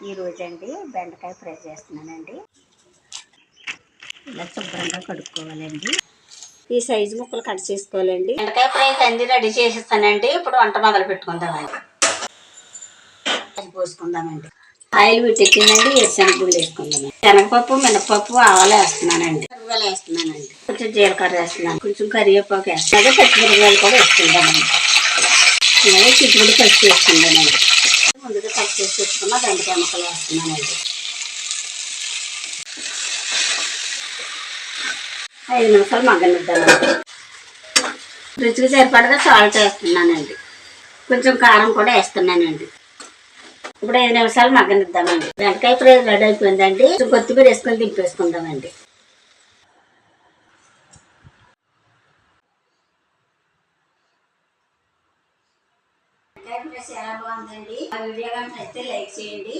ఈరోజండి బెండకాయ ఫ్రై చేస్తున్నానండి. ఇలా శుభ్రంగా కడుక్కోవాలండి. ఈ సైజు ముక్కలు కట్ చేసుకోవాలండి. బెండకాయ ఫ్రై అన్ని రెడీ చేసేస్తానండి. ఇప్పుడు వంట మొదలు పెట్టుకుందామండి. పోసుకుందామండి. ఆయిల్ పెట్టిందండి. శనగగుళ్ళు వేసుకుందామండి. శనగపప్పు, మినపప్పు, ఆవాలు వేస్తున్నానండి. కరివేపాకు వేస్తున్నానండి. కొంచెం జీలకర్ర వేస్తున్నాను. కొంచెం కరివేపాకు వేస్తున్నాను. పచ్చిమిరపకాయలు కూడా వేసుకుందామండి. అలాగే చిక్కుడు పచ్చి వేసుకుందామండి. ముందుగా కట్ చేసి పెట్టుకున్న బెండకాయ ముక్కలు వేస్తున్నానండి. 5 నిమిషాలు మగ్గనిద్దామండి. రుచికి సరిపడగా సాల్ట్ వేస్తున్నానండి. కొంచెం కారం కూడా వేస్తున్నానండి. ఇప్పుడు 5 నిమిషాలు మగ్గనిద్దామండి. బెండకాయ ఫ్రై రెడీ అయిపోయిందండి. కొంచెం కొత్తిమీర వేసుకొని దింపేసుకుందామండి. బెండకాయ ఫ్రై చాలా బాగుందండి. ఆ వీడియో కనుక నచ్చితే లైక్ చేయండి.